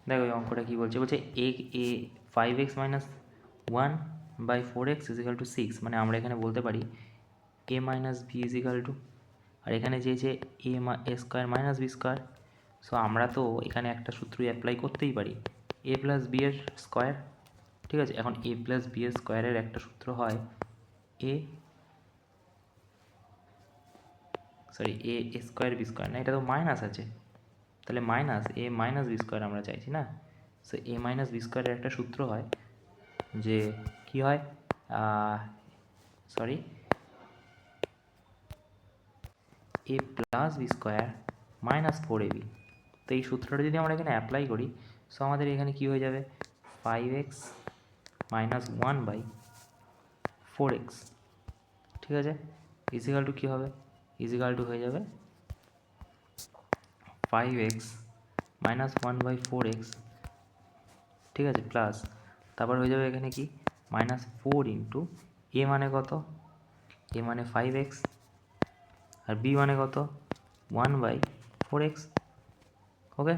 দেখো এই অঙ্কটা কী বলছে, বলছে এ 5x minus 1/4x is equal two 6, মানে আমরা এখানে বলতে পারি a minus B is equal to, আর এখানে চেয়েছে A square minus B square. So আমরা তো এখানে একটা সূত্রই অ্যাপ্লাই করতেই পারি, এ প্লাস বি এর স্কোয়ার। ঠিক আছে, এখন এ প্লাস বি এর স্কোয়ারের একটা সূত্র হয় এ স্কোয়ার বি স্কোয়ার, না এটা তো মাইনাস আছে, তাহলে মাইনাস এ মাইনাস বি স্কোয়ার আমরা চাইছি না। সো এ মাইনাস বি স্কোয়ারের একটা সূত্র হয় যে কি হয়, A plus B square minus 4ab। তো এই সূত্রটা যদি আমরা এখানে অ্যাপ্লাই করি, সো আমাদের এখানে কি হয়ে যাবে 5x মাইনাস 1/4x, ঠিক আছে, ইজিক্যাল টু কী হবে, ইজিক্যাল টু হয়ে যাবে 5x মাইনাস 1/4x, ঠিক আছে, প্লাস তারপর হয়ে যাবে এখানে কি -4 ইন্টু এ মানে কত, এ মানে 5x আর বি মানে কত 1/4x। ওকে,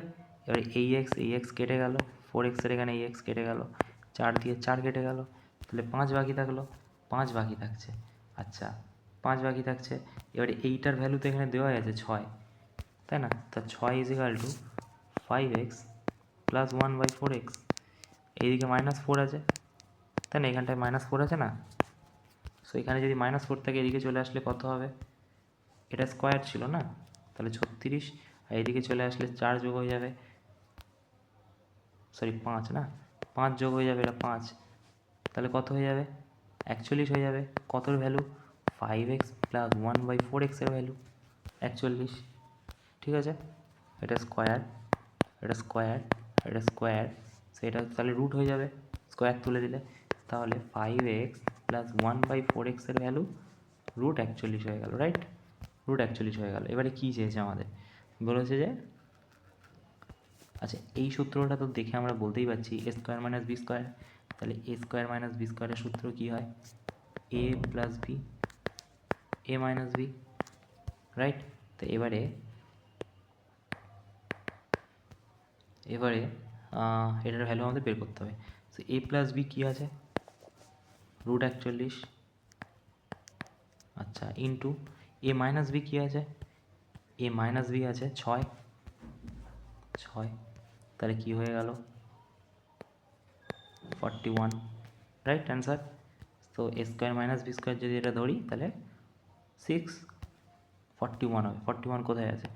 এবারে এই এক্স কেটে গেল, 4xের এখানে এই এক্স কেটে গেল, 4 দিয়ে 4 কেটে গেল, তাহলে 5 বাকি থাকলো, 5 বাকি থাকছে। আচ্ছা 5 বাকি থাকছে, এবারে এইটার ভ্যালু তো এখানে দেওয়াই আছে 6, তাই না, তা 6 is equal two 5x plus 1/4x, এইদিকে -4 আছে, তাই না, এখানটায় -4 আছে না। সো এখানে যদি -4 থাকে এদিকে চলে আসলে কত হবে, এটা স্কোয়ার ছিল না, তাহলে 36, আর এদিকে চলে আসলে 4 যোগ হয়ে যাবে, 5 না, 5 যোগ হয়ে যাবে, এটা 5, তাহলে কত হয়ে যাবে 41 হয়ে যাবে। কতর ভ্যালু 5x প্লাস 1/4x এর ভ্যালু 41, ঠিক আছে, এটা স্কোয়ার, এটা স্কোয়ার, এটা স্কোয়ার, সেটা তাহলে রুট হয়ে যাবে স্কোয়ার তুলে দিলে, তাহলে 5x প্লাস 1/4x এর ভ্যালু √41 হয়ে গেল, রাইট, √41 হয়ে গেল। এবারে কী চেয়েছে আমাদের, বলেছে যে আচ্ছা এই সূত্রটা তো দেখে আমরা বলতেই পারছি এ স্কোয়ার মাইনাস বি স্কোয়ার, তাহলে এ স্কোয়ার মাইনাস বি স্কোয়ারের সূত্র কী হয়, A plus B A minus B, right. তো এবারে এটার ভ্যালু আমাদের বের করতে হবে। সো এ প্লাস বি কী আছে √41, আচ্ছা, ইন্টু এ মাইনাস বি কী আছে, এ মাইনাস বি আছে 6, তাহলে কী হয়ে গেল 41, রাইট অ্যান্সার। তো এ স্কোয়ার মাইনাস বি স্কোয়ার যদি এটা ধরি তাহলে 6, 41 হবে, 41 কোথায় আছে,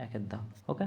একের দাও, ওকে।